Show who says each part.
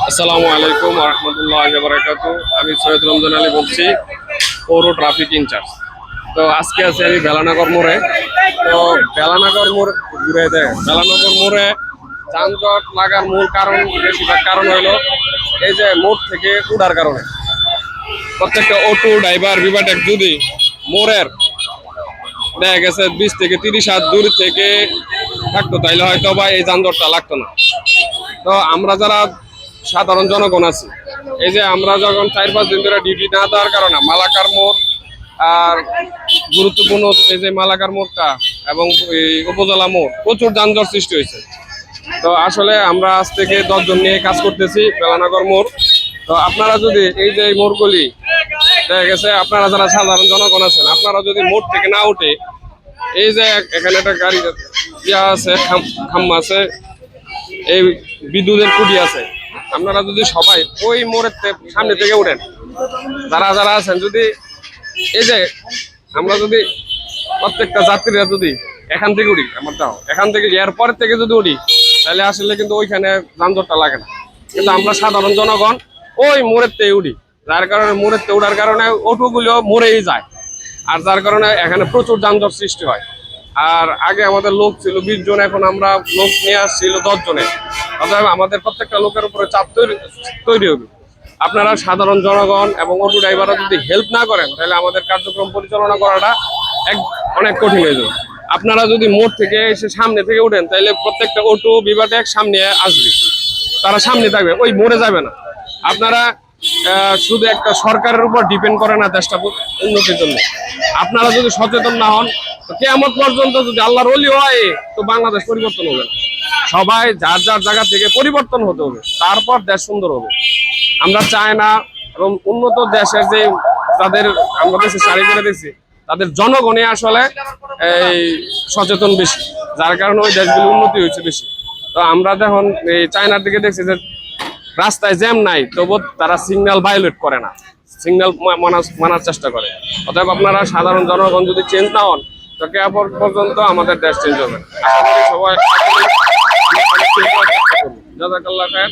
Speaker 1: আসসালামু আলাইকুম ওয়া রাহমাতুল্লাহি ওয়া বারাকাতুহু। আমি সৈয়দ রমজান আলী বলছি, পৌর ট্রাফিক ইনচার্জ। তো আজকে আছি আমি বেলানগর মোড়ে। তো বেলানগর মোড় ঘুরে দেয়, বেলানগর মোড়ে যানজট লাগার মূল কারণ, বেশিরভাগ কারণ হলো এই যে মোড় থেকে উঠার কারণে। প্রত্যেকটা অটো ড্রাইভার বিভাটেক যদি মোড়ের দেখা গেছে 20 থেকে 30 হাত দূর থেকে থাকতো, তাইলে হয়তো বা এই যানজটটা লাগতো না। তো আমরা যারা সাধারণ জনগণ আছি, এই যে আমরা যখন 4-5 দিন ধরে ডিউটি না দেওয়ার কারণে মালাকার মোড় আর গুরুত্বপূর্ণ এই যে মালাকার মোড়টা এবং এই উপজেলা মোড় প্রচুর যানজট সৃষ্টি হয়েছে। তো আসলে আমরা আজ থেকে 10 জন নিয়ে কাজ করতেছি বেলানগর মোড়। তো আপনারা যদি এই যে মোড়গুলি দেখা গেছে, আপনারা যারা সাধারণ জনগণ আছেন, আপনারা যদি মোড় থেকে না উঠে এই যে এখানে একটা গাড়ি ইয়া আছে, খাম্মা আছে, এই বিদ্যুতের খুঁটি আছে, আপনারা যদি সবাই ওই মোড়ের সামনে থেকে উঠেন, যারা যারা আছেন, যদি এই যে আমরা যদি প্রত্যেকটা যাত্রীরা যদি এখান থেকে উঠি, আমার তাও এখান থেকে এয়ারপোর্ট থেকে যদি উঠি, তাহলে আসলে কিন্তু ওইখানে যানজটটা লাগে না। কিন্তু আমরা সাধারণ জনগণ ওই মোড়ের থেকে উঠি, যার কারণে মোড়ের থেকে উঠার কারণে অটোগুলো মোড়েই যায়, আর যার কারণে এখানে প্রচুর যানজট সৃষ্টি হয়। আর আগে আমাদের লোক ছিল 20 জন, এখন আমরা লোক নিয়ে আসছিল 10 জনের। অতএব আমাদের প্রত্যেকটা লোকের উপরে চাপ তৈরি হবে। আপনারা সাধারণ জনগণ এবং অটো ড্রাইভাররা যদি হেল্প না করেন, তাহলে আমাদের কার্যক্রম পরিচালনা করাটা অনেক কঠিন হয়ে যাবে। আপনারা যদি মোড় থেকে এসে সামনে থেকে উঠেন, তাহলে প্রত্যেকটা অটো বিভাগে সামনে আসবে, তারা সামনে থাকবে, ওই মোড়ে যাবে না। আপনারা শুধু একটা সরকারের উপর ডিপেন্ড করে না দেশটা উন্নতির জন্য। আপনারা যদি সচেতন না হন, তো কিয়ামত পর্যন্ত যদি আল্লাহর ওলি হয়, তো বাংলাদেশ পরিবর্তন হবে না। সবাই যার যার জায়গা থেকে পরিবর্তন হতে হবে, তারপর দেশ সুন্দর হবে। আমরা চাই না, এবং উন্নত দেশের যে তাদের আমরা দেশে শাড়ি করে দিচ্ছি, তাদের জনগণই আসলে এই সচেতন বেশি, যার কারণে ওই দেশগুলি উন্নতি হয়েছে বেশি। তো আমরা যখন এই চায়নার দিকে দেখছি যে রাস্তায় জ্যাম নাই, তবু তারা সিগন্যাল ভায়োলেট করে না, সিগন্যাল মানার চেষ্টা করে। অতএব আপনারা সাধারণ জনগণ যদি চেঞ্জ না হন, তো কেয়ামত পর্যন্ত আমাদের দেশ চেঞ্জ হবে না। সবাই জাযাকাল্লাহ খায়ের।